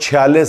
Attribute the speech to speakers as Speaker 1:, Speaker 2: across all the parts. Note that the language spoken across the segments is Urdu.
Speaker 1: 46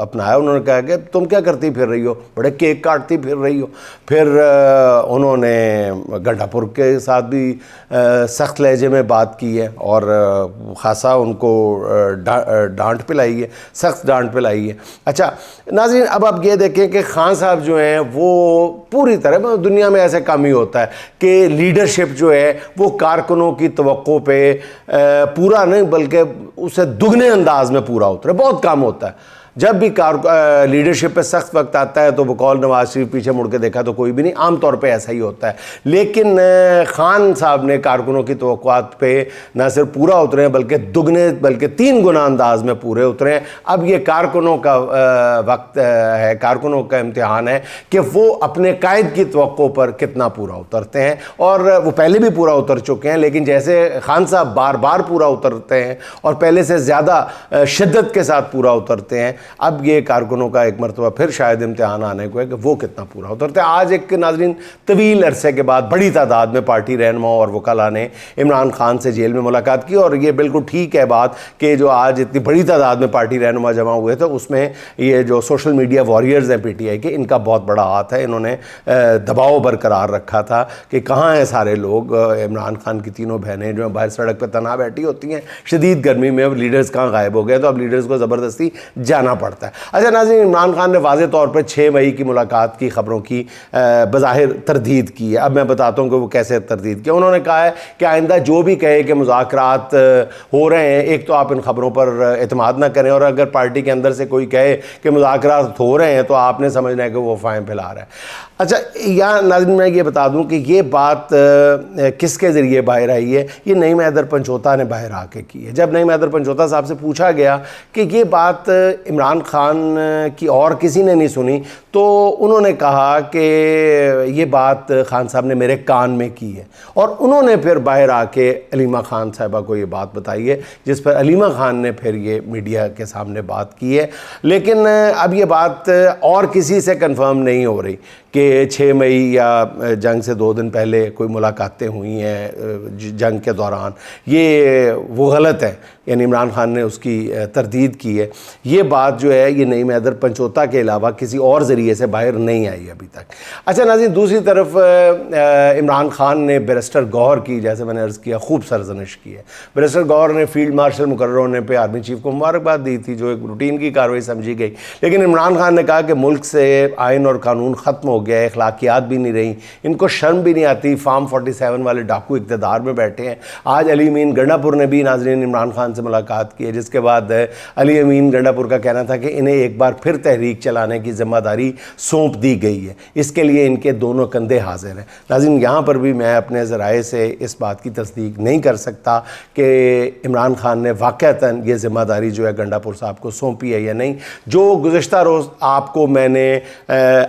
Speaker 1: اپنایا. انہوں نے کہا کہ تم کیا کرتی پھر رہی ہو, بڑے کیک کاٹتی پھر رہی ہو. پھر انہوں نے گنڈا پور کے ساتھ بھی سخت لہجے میں بات کی ہے اور خاصا ان کو ڈانٹ پلائی ہے, سخت ڈانٹ پلائی ہے. اچھا ناظرین, اب آپ یہ دیکھیں کہ خان صاحب جو ہیں وہ پوری طرح, دنیا میں ایسے کم ہی ہوتا ہے کہ لیڈرشپ جو ہے وہ کارکنوں کی توقع پہ پورا نہیں بلکہ اسے دگنے انداز میں پورا اترے, بہت کم ہوتا ہے. جب بھی لیڈرشپ پہ سخت وقت آتا ہے تو بقول نواز شریف پیچھے مڑ کے دیکھا تو کوئی بھی نہیں, عام طور پہ ایسا ہی ہوتا ہے. لیکن خان صاحب نے کارکنوں کی توقعات پہ نہ صرف پورا اترے ہیں بلکہ دگنے بلکہ 3 گنا انداز میں پورے اترے ہیں. اب یہ کارکنوں کا وقت ہے, کارکنوں کا امتحان ہے کہ وہ اپنے قائد کی توقع پر کتنا پورا اترتے ہیں. اور وہ پہلے بھی پورا اتر چکے ہیں, لیکن جیسے خان صاحب بار بار پورا اترتے ہیں اور پہلے سے زیادہ شدت کے ساتھ پورا اترتے ہیں, اب یہ کارکنوں کا ایک مرتبہ پھر شاید امتحان آنے کو ہے کہ وہ کتنا پورا اترتے ہیں. آج ایک ناظرین طویل عرصے کے بعد بڑی تعداد میں پارٹی رہنماؤں اور وکلاء نے عمران خان سے جیل میں ملاقات کی, اور یہ بالکل ٹھیک ہے بات کہ جو آج اتنی بڑی تعداد میں پارٹی رہنما جمع ہوئے تھے اس میں یہ جو سوشل میڈیا واریئرز ہیں پی ٹی آئی کے, ان کا بہت بڑا ہاتھ ہے. انہوں نے دباؤ برقرار رکھا تھا کہ کہاں ہیں سارے لوگ. عمران خان کی تینوں بہنیں جو باہر سڑک پہ تنہا بیٹھی ہوتی ہیں شدید گرمی میں, لیڈرز کہاں غائب ہو گئے, تو اب لیڈرز کو زبردستی جانا پڑتا ہے. اچھا ناظرین, عمران خان نے واضح طور پر 6 مئی کی ملاقات کی خبروں کی بظاہر تردید کی ہے. اب میں بتاتا ہوں کہ وہ کیسے تردید کی. انہوں نے کہا ہے کہ آئندہ جو بھی کہے کہ مذاکرات ہو رہے ہیں, ایک تو آپ ان خبروں پر اعتماد نہ کریں, اور اگر پارٹی کے اندر سے کوئی کہے کہ مذاکرات ہو رہے ہیں تو آپ نے سمجھنا ہے کہ وہ افواہیں پھیلا رہا ہے. اچھا یہاں ناظرین میں یہ بتا دوں کہ یہ بات کس کے ذریعے باہر آئی ہے, یہ نعیم حیدر پنچوتا نے باہر آ کے کی ہے. جب نعیم حیدر پنچوتا صاحب سے پوچھا گیا کہ یہ بات عمران خان کی اور کسی نے نہیں سنی, تو انہوں نے کہا کہ یہ بات خان صاحب نے میرے کان میں کی ہے, اور انہوں نے پھر باہر آ کے علیمہ خان صاحبہ کو یہ بات بتائی ہے, جس پر علیمہ خان نے پھر یہ میڈیا کے سامنے بات کی ہے. لیکن اب یہ بات اور کسی سے کنفرم نہیں ہو رہی کہ 6 مئی یا جنگ سے 2 دن پہلے کوئی ملاقاتیں ہوئی ہیں جنگ کے دوران, یہ وہ غلط ہے. یعنی عمران خان نے اس کی تردید کی ہے. یہ بات جو ہے یہ نعیم حیدر پنچوتا کے علاوہ کسی اور ذریعے سے باہر نہیں آئی ابھی تک. اچھا ناظرین, دوسری طرف عمران خان نے بیرسٹر گوہر کی, جیسے میں نے عرض کیا, خوب سرزنش کی ہے. بیرسٹر گوہر نے فیلڈ مارشل مقرر ہونے پہ آرمی چیف کو مبارکباد دی تھی, جو ایک روٹین کی کارروائی سمجھی گئی. لیکن عمران خان نے کہا کہ ملک سے آئین اور قانون ختم ہو گیا ہے, اخلاقیات بھی نہیں رہیں, ان کو شرم بھی نہیں آتی. فارم 47 والے ڈاکو اقتدار میں بیٹھے ہیں. آج علی امین گنڈا پور نے بھی ناظرین عمران خان سے ملاقات کی ہے, جس کے بعد علی امین گنڈا پور کا کہنا تھا کہ انہیں ایک بار پھر تحریک چلانے کی ذمہ داری سونپ دی گئی ہے, اس کے لیے ان کے دونوں کندھے حاضر ہیں. ناظرین یہاں پر بھی میں اپنے ذرائع سے اس بات کی تصدیق نہیں کر سکتا کہ عمران خان نے واقعتاً یہ ذمہ داری جو ہے گنڈا پور صاحب کو سونپی ہے یا نہیں. جو گزشتہ روز آپ کو میں نے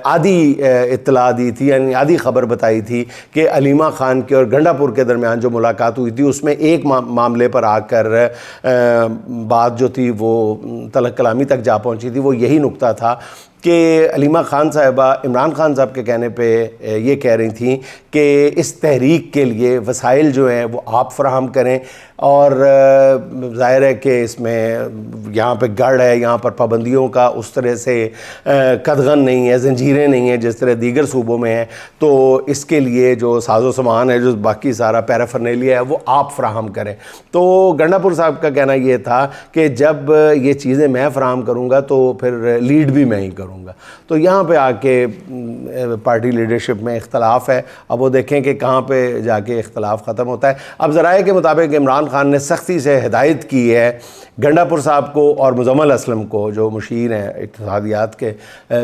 Speaker 1: آدھی اطلاع دی تھی, یعنی آدھی خبر بتائی تھی کہ علیمہ خان کے اور گنڈا پور کے درمیان جو ملاقات ہوئی تھی, اس میں ایک معاملے پر آ کر بات جو تھی وہ تلق کلامی تک جا پہنچی تھی. وہ یہی نقطہ تھا کہ علیمہ خان صاحبہ عمران خان صاحب کے کہنے پہ یہ کہہ رہی تھیں کہ اس تحریک کے لیے وسائل جو ہیں وہ آپ فراہم کریں, اور ظاہر ہے کہ اس میں یہاں پہ گڑھ ہے, یہاں پر پابندیوں کا اس طرح سے قدغن نہیں ہے, زنجیریں نہیں ہیں جس طرح دیگر صوبوں میں ہیں, تو اس کے لیے جو ساز و سامان ہے, جو باقی سارا پیرافرنیلیا ہے, وہ آپ فراہم کریں. تو گنڈا پور صاحب کا کہنا یہ تھا کہ جب یہ چیزیں میں فراہم کروں گا تو پھر لیڈ بھی میں ہی کروں گا. تو یہاں پہ آ کے پارٹی لیڈرشپ میں اختلاف ہے. اب وہ دیکھیں کہ کہاں پہ جا کے اختلاف ختم ہوتا ہے. اب ذرائع کے مطابق عمران خان نے سختی سے ہدایت کی ہے گنڈا پور صاحب کو اور مزمل اسلم کو, جو مشیر ہیں اقتصادیات کے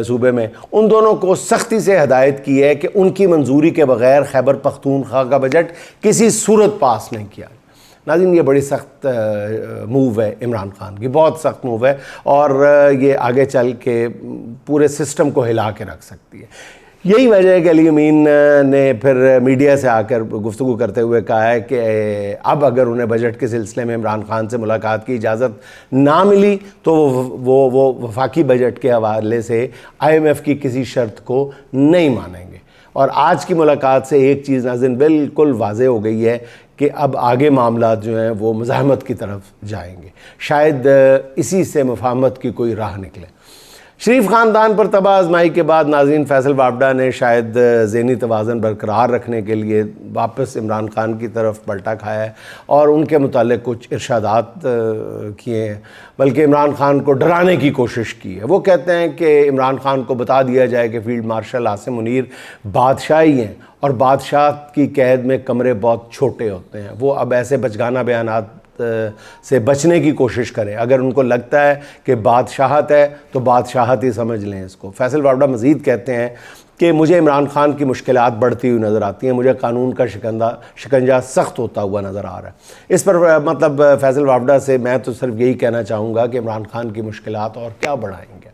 Speaker 1: صوبے میں, ان دونوں کو سختی سے ہدایت کی ہے کہ ان کی منظوری کے بغیر خیبر پختونخوا کا بجٹ کسی صورت پاس نہیں کیا. ناظرین یہ بڑی سخت موو ہے عمران خان کی, بہت سخت موو ہے, اور یہ آگے چل کے پورے سسٹم کو ہلا کے رکھ سکتی ہے. یہی وجہ ہے کہ علی امین نے پھر میڈیا سے آ کر گفتگو کرتے ہوئے کہا ہے کہ اب اگر انہیں بجٹ کے سلسلے میں عمران خان سے ملاقات کی اجازت نہ ملی تو وہ وفاقی بجٹ کے حوالے سے IMF کی کسی شرط کو نہیں مانیں گے. اور آج کی ملاقات سے ایک چیز ناظرین بالکل واضح ہو گئی ہے کہ اب آگے معاملات جو ہیں وہ مزاحمت کی طرف جائیں گے، شاید اسی سے مفاہمت کی کوئی راہ نکلے۔ شریف خاندان پر تباہ آزمائی کے بعد ناظرین فیصل وابڈا نے شاید ذہنی توازن برقرار رکھنے کے لیے واپس عمران خان کی طرف پلٹا کھایا ہے اور ان کے متعلق کچھ ارشادات کیے ہیں، بلکہ عمران خان کو ڈرانے کی کوشش کی ہے۔ وہ کہتے ہیں کہ عمران خان کو بتا دیا جائے کہ فیلڈ مارشل عاصم منیر بادشاہ ہی ہیں اور بادشاہ کی قید میں کمرے بہت چھوٹے ہوتے ہیں، وہ اب ایسے بچگانہ بیانات سے بچنے کی کوشش کریں۔ اگر ان کو لگتا ہے کہ بادشاہت ہے تو بادشاہت ہی سمجھ لیں اس کو۔ فیصل وابڈا مزید کہتے ہیں کہ مجھے عمران خان کی مشکلات بڑھتی ہوئی نظر آتی ہیں، مجھے قانون کا شکنجہ سخت ہوتا ہوا نظر آ رہا ہے۔ اس پر مطلب فیصل وابڈا سے میں تو صرف یہی کہنا چاہوں گا کہ عمران خان کی مشکلات اور کیا بڑھائیں گے؟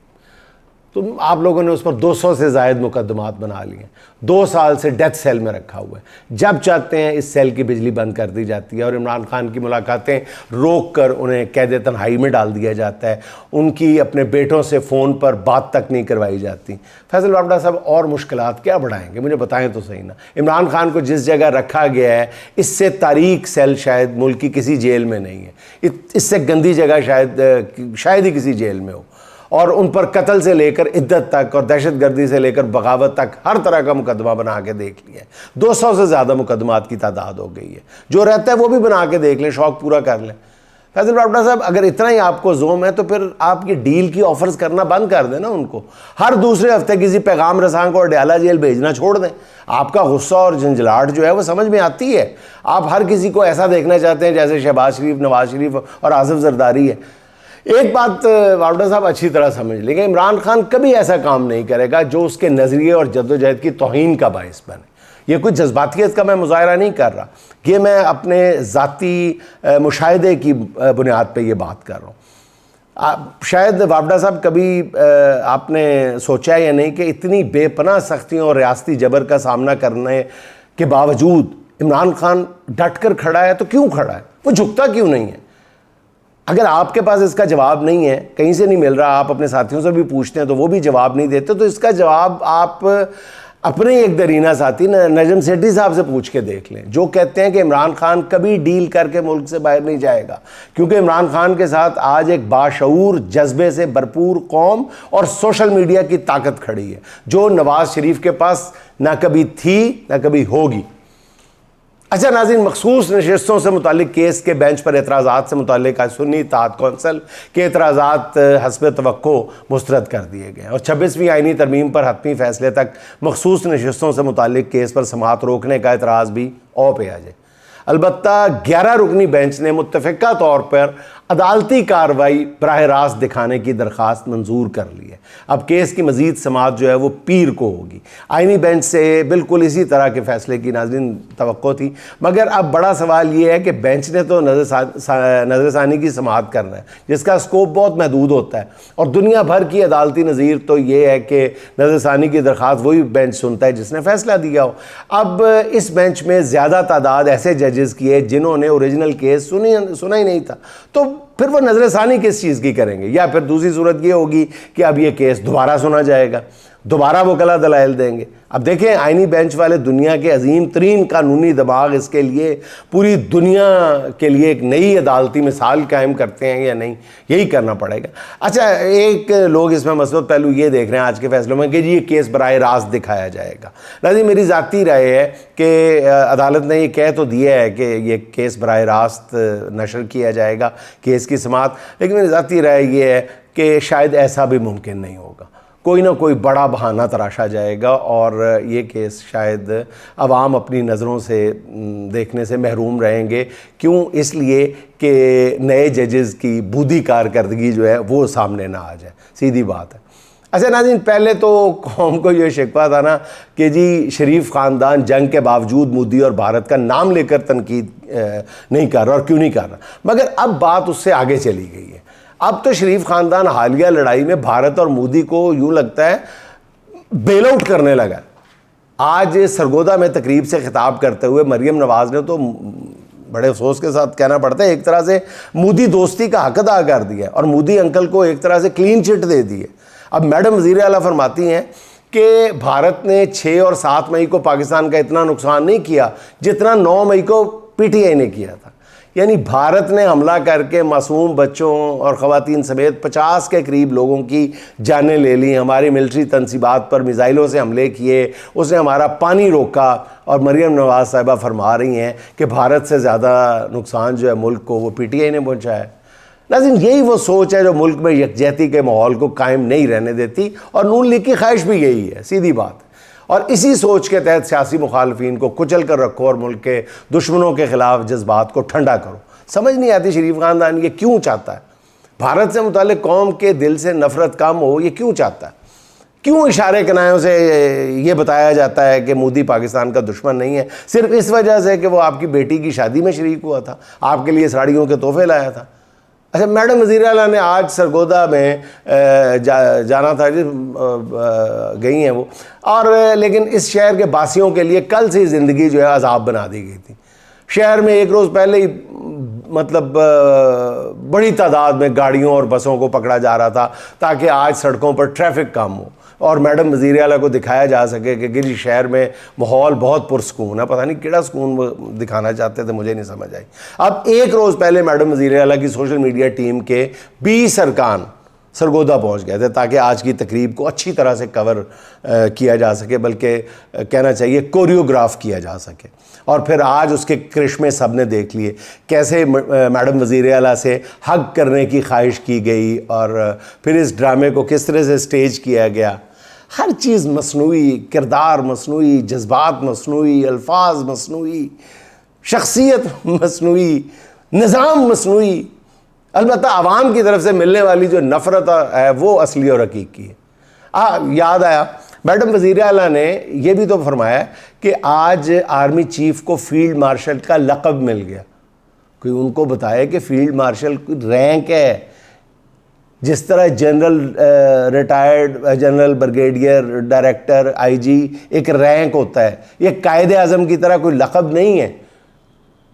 Speaker 1: تو آپ لوگوں نے اس پر 200 سے زائد مقدمات بنا لیے ہیں، 2 سال سے ڈیتھ سیل میں رکھا ہوا ہے، جب چاہتے ہیں اس سیل کی بجلی بند کر دی جاتی ہے اور عمران خان کی ملاقاتیں روک کر انہیں قید تنہائی میں ڈال دیا جاتا ہے، ان کی اپنے بیٹوں سے فون پر بات تک نہیں کروائی جاتی۔ فیصل وابڈا صاحب اور مشکلات کیا بڑھائیں گے؟ مجھے بتائیں تو صحیح نا۔ عمران خان کو جس جگہ رکھا گیا ہے اس سے تاریک سیل شاید ملک کی کسی جیل میں نہیں ہے، اس سے گندی جگہ شاید ہی کسی جیل میں ہو، اور ان پر قتل سے لے کر عدت تک اور دہشت گردی سے لے کر بغاوت تک ہر طرح کا مقدمہ بنا کے دیکھ لیا ہے۔ 200 سے زیادہ مقدمات کی تعداد ہو گئی ہے، جو رہتا ہے وہ بھی بنا کے دیکھ لیں، شوق پورا کر لیں۔ فیصل وابڈا صاحب اگر اتنا ہی آپ کو زوم ہے تو پھر آپ کی ڈیل کی آفرز کرنا بند کر دیں نا ان کو، ہر دوسرے ہفتے کسی پیغام رساں کو اڈیالہ جیل بھیجنا چھوڑ دیں۔ آپ کا غصہ اور جھنجھلاہٹ جو ہے وہ سمجھ میں آتی ہے، آپ ہر کسی کو ایسا دیکھنا چاہتے ہیں جیسے شہباز شریف، نواز شریف اور آصف زرداری ہے۔ ایک بات وابڈا صاحب اچھی طرح سمجھ لیں کہ عمران خان کبھی ایسا کام نہیں کرے گا جو اس کے نظریے اور جدوجہد کی توہین کا باعث بنے۔ یہ کچھ جذباتیت کا میں مظاہرہ نہیں کر رہا، یہ میں اپنے ذاتی مشاہدے کی بنیاد پہ یہ بات کر رہا ہوں۔ شاید وابڈا صاحب کبھی آپ نے سوچا یا نہیں کہ اتنی بے پناہ سختیوں اور ریاستی جبر کا سامنا کرنے کے باوجود عمران خان ڈٹ کر کھڑا ہے، تو کیوں کھڑا ہے؟ وہ جھکتا کیوں نہیں ہے؟ اگر آپ کے پاس اس کا جواب نہیں ہے، کہیں سے نہیں مل رہا، آپ اپنے ساتھیوں سے بھی پوچھتے ہیں تو وہ بھی جواب نہیں دیتے، تو اس کا جواب آپ اپنے ایک درینہ ساتھی نجم سیٹھی صاحب سے پوچھ کے دیکھ لیں، جو کہتے ہیں کہ عمران خان کبھی ڈیل کر کے ملک سے باہر نہیں جائے گا، کیونکہ عمران خان کے ساتھ آج ایک باشعور، جذبے سے بھرپور قوم اور سوشل میڈیا کی طاقت کھڑی ہے، جو نواز شریف کے پاس نہ کبھی تھی نہ کبھی ہوگی۔ اچھا ناظرین، مخصوص نشستوں سے متعلق کیس کے بینچ پر اعتراضات سے متعلق آج سنی اتحاد کونسل کے اعتراضات حسب توقع مسترد کر دیے گئے اور 26ویں آئینی ترمیم پر حتمی فیصلے تک مخصوص نشستوں سے متعلق کیس پر سماعت روکنے کا اعتراض بھی پہ آ جائے۔ البتہ 11 رکنی بینچ نے متفقہ طور پر عدالتی کارروائی براہ راست دکھانے کی درخواست منظور کر لی ہے۔ اب کیس کی مزید سماعت جو ہے وہ پیر کو ہوگی۔ آئینی بینچ سے بالکل اسی طرح کے فیصلے کی ناظرین توقع تھی، مگر اب بڑا سوال یہ ہے کہ بینچ نے تو نظر ثانی کی سماعت کرنا ہے، جس کا اسکوپ بہت محدود ہوتا ہے، اور دنیا بھر کی عدالتی نظیر تو یہ ہے کہ نظر ثانی کی درخواست وہی بینچ سنتا ہے جس نے فیصلہ دیا ہو۔ اب اس بینچ میں زیادہ تعداد ایسے ججز کی ہے جنہوں نے اوریجنل کیس سنا ہی نہیں تھا، تو پھر وہ نظر ثانی کس چیز کی کریں گے؟ یا پھر دوسری صورت یہ ہوگی کہ اب یہ کیس دوبارہ سنا جائے گا، دوبارہ وہ کلا دلائل دیں گے۔ اب دیکھیں آئینی بینچ والے دنیا کے عظیم ترین قانونی دماغ اس کے لیے پوری دنیا کے لیے ایک نئی عدالتی مثال قائم کرتے ہیں یا نہیں، یہی کرنا پڑے گا۔ اچھا، ایک لوگ اس میں مثبت پہلو یہ دیکھ رہے ہیں آج کے فیصلوں میں کہ جی یہ کیس براہ راست دکھایا جائے گا۔ ناظرین، میری ذاتی رائے ہے کہ عدالت نے یہ کہہ تو دیا ہے کہ یہ کیس براہ راست نشر کیا جائے گا، کیس کی سماعت، لیکن میری ذاتی رائے یہ ہے کہ شاید ایسا بھی ممکن نہیں ہوگا، کوئی نہ کوئی بڑا بہانہ تراشا جائے گا اور یہ کیس شاید عوام اپنی نظروں سے دیکھنے سے محروم رہیں گے۔ کیوں؟ اس لیے کہ نئے ججز کی بودھی کارکردگی جو ہے وہ سامنے نہ آ جائے، سیدھی بات ہے۔ اچھا ناظرین، پہلے تو قوم کو یہ شکوہ تھا نا کہ جی شریف خاندان جنگ کے باوجود مودی اور بھارت کا نام لے کر تنقید نہیں کر رہا، اور کیوں نہیں کر رہا، مگر اب بات اس سے آگے چلی گئی ہے۔ اب تو شریف خاندان حالیہ لڑائی میں بھارت اور مودی کو یوں لگتا ہے بیل آؤٹ کرنے لگا۔ آج سرگودا میں تقریب سے خطاب کرتے ہوئے مریم نواز نے تو بڑے افسوس کے ساتھ کہنا پڑتا ہے ایک طرح سے مودی دوستی کا حق ادا کر دیا اور مودی انکل کو ایک طرح سے کلین چٹ دے دی ہے۔ اب میڈم وزیر اعلیٰ فرماتی ہیں کہ بھارت نے 6 اور 7 مئی کو پاکستان کا اتنا نقصان نہیں کیا جتنا 9 مئی کو پی ٹی آئی نے کیا تھا. یعنی بھارت نے حملہ کر کے معصوم بچوں اور خواتین سمیت 50 کے قریب لوگوں کی جانیں لے لیں, ہماری ملٹری تنصیبات پر میزائلوں سے حملے کیے, اس نے ہمارا پانی روکا, اور مریم نواز صاحبہ فرما رہی ہیں کہ بھارت سے زیادہ نقصان جو ہے ملک کو وہ پی ٹی آئی نے پہنچایا ہے. ناظرین, یہی وہ سوچ ہے جو ملک میں یکجہتی کے ماحول کو قائم نہیں رہنے دیتی, اور نون لیگ کی خواہش بھی یہی ہے, سیدھی بات. اور اسی سوچ کے تحت سیاسی مخالفین کو کچل کر رکھو اور ملک کے دشمنوں کے خلاف جذبات کو ٹھنڈا کرو. سمجھ نہیں آتی شریف خاندان یہ کیوں چاہتا ہے بھارت سے متعلق قوم کے دل سے نفرت کم ہو, یہ کیوں چاہتا ہے؟ کیوں اشارے کنایوں سے یہ بتایا جاتا ہے کہ مودی پاکستان کا دشمن نہیں ہے صرف اس وجہ سے کہ وہ آپ کی بیٹی کی شادی میں شریک ہوا تھا, آپ کے لیے ساڑیوں کے تحفے لایا تھا؟ اچھا, میڈم وزیر اعلیٰ نے آج سرگودا میں جانا تھا, گئی ہیں وہ, اور لیکن اس شہر کے باسیوں کے لیے کل سے زندگی جو ہے عذاب بنا دی گئی تھی. شہر میں ایک روز پہلے ہی مطلب بڑی تعداد میں گاڑیوں اور بسوں کو پکڑا جا رہا تھا تاکہ آج سڑکوں پر ٹریفک کم ہو اور میڈم وزیر اعلیٰ کو دکھایا جا سکے کہ گری شہر میں ماحول بہت پرسکون ہے. پتہ نہیں کیڑا سکون وہ دکھانا چاہتے تھے, مجھے نہیں سمجھ آئی. اب ایک روز پہلے میڈم وزیر اعلیٰ کی سوشل میڈیا ٹیم کے 20 ارکان سرگودا پہنچ گئے تھے تاکہ آج کی تقریب کو اچھی طرح سے کور کیا جا سکے, بلکہ کہنا چاہیے کوریوگراف کیا جا سکے. اور پھر آج اس کے کرشمے سب نے دیکھ لیے, کیسے میڈم وزیر اعلیٰ سے حگ کرنے کی خواہش کی گئی اور پھر اس ڈرامے کو کس طرح سے سٹیج کیا گیا. ہر چیز مصنوعی, کردار مصنوعی, جذبات مصنوعی, الفاظ مصنوعی, شخصیت مصنوعی, نظام مصنوعی. البتہ عوام کی طرف سے ملنے والی جو نفرت ہے وہ اصلی اور حقیقی ہے. یاد آیا میڈم وزیر اعلیٰ نے یہ بھی تو فرمایا کہ آج آرمی چیف کو فیلڈ مارشل کا لقب مل گیا. کوئی ان کو بتائے کہ فیلڈ مارشل رینک ہے, جس طرح general retired general brigadier director I G ایک رینک ہوتا ہے, یہ قائد اعظم کی طرح کوئی لقب نہیں ہے.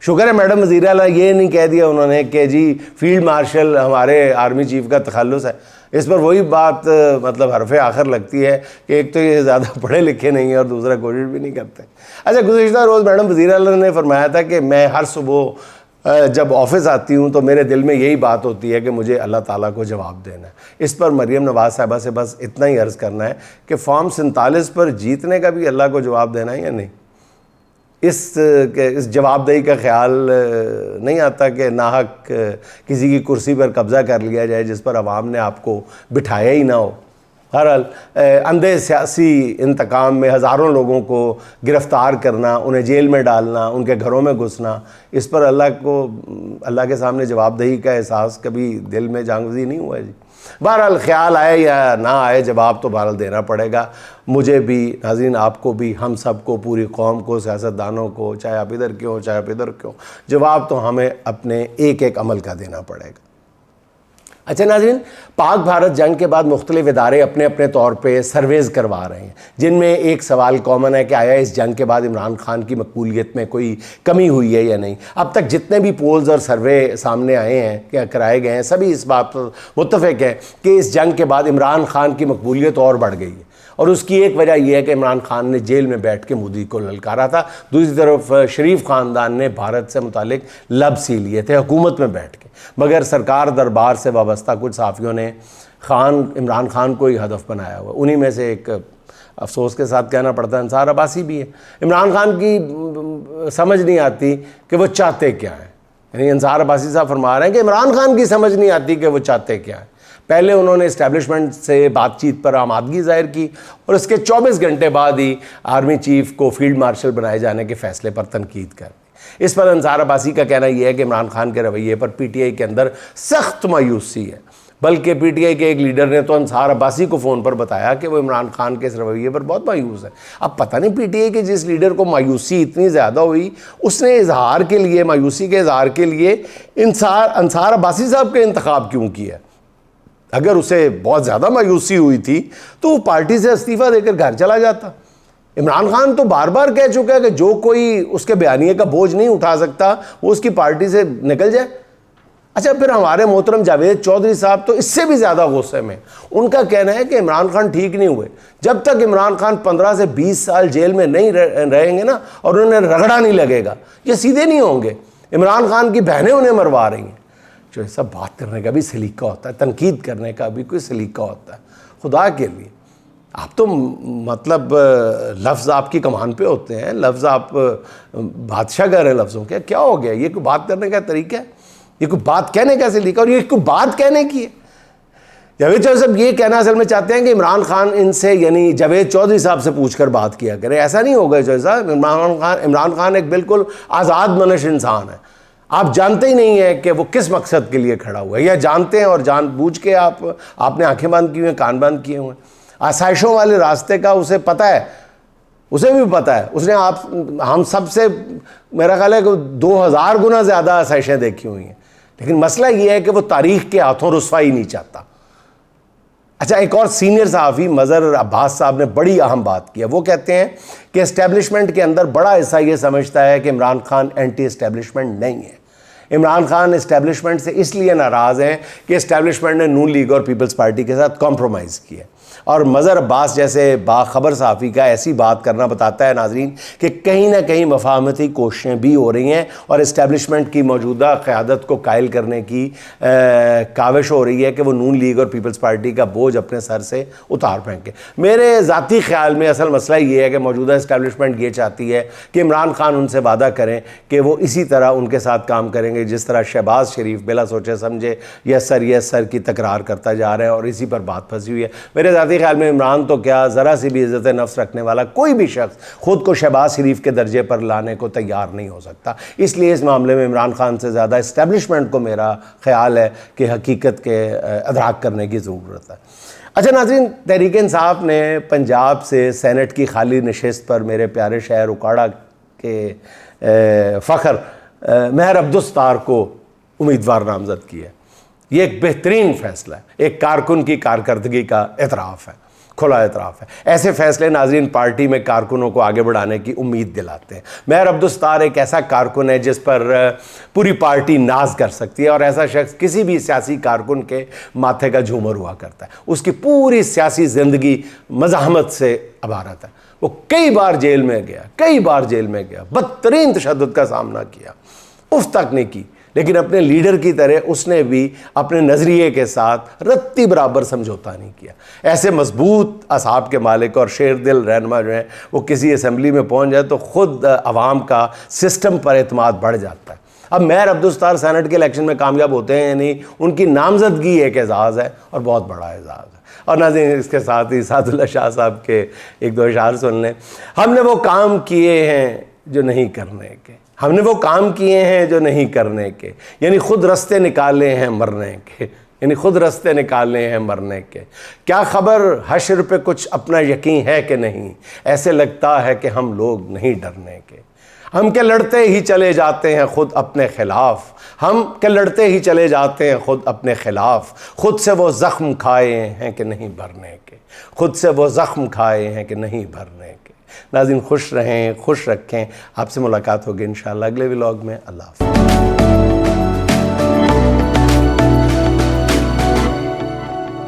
Speaker 1: شکر ہے میڈم وزیر اعلیٰ یہ نہیں کہہ دیا انہوں نے کہ جی فیلڈ مارشل ہمارے آرمی چیف کا تخلص ہے. اس پر وہی بات مطلب حرف آخر لگتی ہے کہ ایک تو یہ زیادہ پڑھے لکھے نہیں ہیں اور دوسرا کوشش بھی نہیں کرتے. اچھا, گزشتہ روز میڈم وزیر اعلیٰ نے فرمایا تھا کہ میں ہر صبح جب آفس آتی ہوں تو میرے دل میں یہی بات ہوتی ہے کہ مجھے اللہ تعالیٰ کو جواب دینا ہے. اس پر مریم نواز صاحبہ سے بس اتنا ہی عرض کرنا ہے کہ فارم 47 پر جیتنے کا بھی اللہ کو جواب دینا ہے یا نہیں. اس جواب دہی کا خیال نہیں آتا کہ ناحق کسی کی کرسی پر قبضہ کر لیا جائے جس پر عوام نے آپ کو بٹھایا ہی نہ ہو. بہرحال اندھے سیاسی انتقام میں ہزاروں لوگوں کو گرفتار کرنا, انہیں جیل میں ڈالنا, ان کے گھروں میں گھسنا, اس پر اللہ کے سامنے جواب دہی کا احساس کبھی دل میں جانگزی نہیں ہوا ہے جی. بہرحال خیال آئے یا نہ آئے جواب تو بہرحال دینا پڑے گا. مجھے بھی, ناظرین آپ کو بھی, ہم سب کو, پوری قوم کو, سیاستدانوں کو, چاہے آپ ادھر کے ہو چاہے آپ ادھر کے ہو, جواب تو ہمیں اپنے ایک ایک عمل کا دینا پڑے گا. اچھا ناظرین, پاک بھارت جنگ کے بعد مختلف ادارے اپنے اپنے طور پہ سرویز کروا رہے ہیں جن میں ایک سوال کامن ہے کہ آیا اس جنگ کے بعد عمران خان کی مقبولیت میں کوئی کمی ہوئی ہے یا نہیں. اب تک جتنے بھی پولز اور سروے سامنے آئے ہیں یا کرائے گئے ہیں سبھی اس بات پر متفق ہیں کہ اس جنگ کے بعد عمران خان کی مقبولیت اور بڑھ گئی ہے, اور اس کی ایک وجہ یہ ہے کہ عمران خان نے جیل میں بیٹھ کے مودی کو للکارا تھا. دوسری طرف شریف خاندان نے بھارت سے متعلق لب سی لیے تھے حکومت میں بیٹھ کے, مگر سرکار دربار سے وابستہ کچھ صحافیوں نے عمران خان کو ہی ہدف بنایا ہوا. انہی میں سے ایک افسوس کے ساتھ کہنا پڑتا ہے انصار عباسی بھی ہے. عمران خان کی سمجھ نہیں آتی کہ وہ چاہتے کیا ہیں. یعنی انصار عباسی صاحب فرما رہے ہیں کہ عمران خان کی سمجھ نہیں آتی کہ وہ چاہتے کیا ہیں. پہلے انہوں نے اسٹیبلشمنٹ سے بات چیت پر آمادگی ظاہر کی اور اس کے 24 گھنٹے بعد ہی آرمی چیف کو فیلڈ مارشل بنائے جانے کے فیصلے پر تنقید کر. اس پر انصار عباسی کا کہنا یہ ہے کہ عمران خان کے رویے پر پی ٹی آئی کے اندر سخت مایوسی ہے, بلکہ پی ٹی آئی کے ایک لیڈر نے تو انصار عباسی کو فون پر بتایا کہ وہ عمران خان کے اس رویے پر بہت مایوس ہے. اب پتہ نہیں پی ٹی آئی کے جس لیڈر کو مایوسی اتنی زیادہ ہوئی اس نے اظہار کے لیے, مایوسی کے اظہار کے لیے انصار عباسی صاحب کا انتخاب کیوں کیا؟ اگر اسے بہت زیادہ مایوسی ہوئی تھی تو وہ پارٹی سے استعفیٰ دے کر گھر چلا جاتا. عمران خان تو بار بار کہہ چکا ہے کہ جو کوئی اس کے بیانیے کا بوجھ نہیں اٹھا سکتا وہ اس کی پارٹی سے نکل جائے. اچھا پھر ہمارے محترم جاوید چودھری صاحب تو اس سے بھی زیادہ غصے میں، ان کا کہنا ہے کہ عمران خان ٹھیک نہیں ہوئے، جب تک عمران خان 15 سے 20 سال جیل میں نہیں رہیں گے نا اور انہیں رگڑا نہیں لگے گا، یہ سیدھے نہیں ہوں گے۔ عمران خان کی بہنیں انہیں مروا رہی ہیں۔ جو یہ سب بات کرنے کا بھی سلیقہ ہوتا ہے، تنقید کرنے کا بھی کوئی سلیقہ ہوتا ہے، خدا کے لیے آپ تو مطلب لفظ آپ کی کمان پہ ہوتے ہیں، لفظ آپ بادشاہ کر رہے ہیں لفظوں کے، کیا ہو گیا؟ یہ کوئی بات کرنے کا طریقہ ہے؟ یہ کوئی بات کہنے کا سلیقہ؟ اور یہ کوئی بات کہنے کی ہے؟ جاوید چودھری صاحب یہ کہنا اصل میں چاہتے ہیں کہ عمران خان ان سے یعنی جاوید چودھری صاحب سے پوچھ کر بات کیا کرے، ایسا نہیں ہوگا چودھری صاحب۔ عمران خان ایک بالکل آزاد منش انسان ہے، آپ جانتے ہی نہیں ہیں کہ وہ کس مقصد کے لیے کھڑا ہوا ہے، یا جانتے ہیں اور جان بوجھ کے آپ نے آنکھیں بند کی ہوئی ہیں، کان بند کیے ہوئے ہیں۔ آسائشوں والے راستے کا اسے پتہ ہے، اسے بھی پتہ ہے، اس نے ہم سب سے میرا خیال ہے کہ 2000 گنا زیادہ آسائشیں دیکھی ہوئی ہیں، لیکن مسئلہ یہ ہے کہ وہ تاریخ کے ہاتھوں رسوائی نہیں چاہتا۔ اچھا ایک اور سینئر صحافی مظہر عباس صاحب نے بڑی اہم بات کی ہے، وہ کہتے ہیں کہ اسٹیبلشمنٹ کے اندر بڑا حصہ یہ سمجھتا ہے کہ عمران خان اینٹی اسٹیبلشمنٹ نہیں ہے۔ عمران خان اسٹیبلشمنٹ سے اس لیے ناراض ہیں کہ اسٹیبلشمنٹ نے نون لیگ اور پیپلز پارٹی کے ساتھ کمپرومائز کیا، اور مظہر عباس جیسے باخبر صحافی کا ایسی بات کرنا بتاتا ہے ناظرین کہ کہیں نہ کہیں مفاہمتی کوششیں بھی ہو رہی ہیں اور اسٹیبلشمنٹ کی موجودہ قیادت کو قائل کرنے کی کاوش ہو رہی ہے کہ وہ نون لیگ اور پیپلز پارٹی کا بوجھ اپنے سر سے اتار پھینکے۔ میرے ذاتی خیال میں اصل مسئلہ یہ ہے کہ موجودہ اسٹیبلشمنٹ یہ چاہتی ہے کہ عمران خان ان سے وعدہ کریں کہ وہ اسی طرح ان کے ساتھ کام کریں گے جس طرح شہباز شریف بلا سوچے سمجھے یس سر کی تکرار کرتا جا رہا ہے، اور اسی پر بات پھنسی ہوئی ہے۔ میرے ذاتی خیال میں عمران تو کیا ذرا سی بھی عزت نفس رکھنے والا کوئی بھی شخص خود کو شہباز شریف کے درجے پر لانے کو تیار نہیں ہو سکتا، اس لیے اس معاملے میں عمران خان سے زیادہ اسٹیبلشمنٹ کو میرا خیال ہے کہ حقیقت کے ادراک کرنے کی ضرورت ہے۔ اچھا ناظرین، تحریک انصاف نے پنجاب سے سینٹ کی خالی نشست پر میرے پیارے شہر اکاڑا کے فخر مہر عبدالستار کو امیدوار نامزد کیا ہے۔ یہ ایک بہترین فیصلہ ہے، ایک کارکن کی کارکردگی کا اعتراف ہے، کھلا اعتراف ہے۔ ایسے فیصلے ناظرین پارٹی میں کارکنوں کو آگے بڑھانے کی امید دلاتے ہیں۔ مہر عبدالستار ایک ایسا کارکن ہے جس پر پوری پارٹی ناز کر سکتی ہے، اور ایسا شخص کسی بھی سیاسی کارکن کے ماتھے کا جھومر ہوا کرتا ہے۔ اس کی پوری سیاسی زندگی مزاحمت سے عبارت ہے۔ وہ کئی بار جیل میں گیا، بدترین تشدد کا سامنا کیا، اف تک نہیں کی، لیکن اپنے لیڈر کی طرح اس نے بھی اپنے نظریے کے ساتھ رتی برابر سمجھوتا نہیں کیا۔ ایسے مضبوط اعصاب کے مالک اور شیر دل رہنما جو ہیں، وہ کسی اسمبلی میں پہنچ جائے تو خود عوام کا سسٹم پر اعتماد بڑھ جاتا ہے۔ اب مہر عبدالستار سینٹ کے الیکشن میں کامیاب ہوتے ہیں، یعنی ان کی نامزدگی ایک اعزاز ہے اور بہت بڑا اعزاز ہے۔ اور ناظرین اس کے ساتھ ہی سعد اللہ شاہ صاحب کے ایک دو اشعار سن لیں۔ ہم نے وہ کام کیے ہیں جو نہیں کرنے کے، یعنی خود رستے نکالے ہیں مرنے کے، کیا خبر حشر پہ کچھ اپنا یقین ہے کہ نہیں، ایسے لگتا ہے کہ ہم لوگ نہیں ڈرنے کے، ہم کہ لڑتے ہی چلے جاتے ہیں خود اپنے خلاف، خود سے وہ زخم کھائے ہیں کہ نہیں بھرنے کے۔ ناظرین خوش رہیں، خوش رکھیں، آپ سے ملاقات ہوگی انشاءاللہ اگلے ولاگ میں۔ اللہ حافظ۔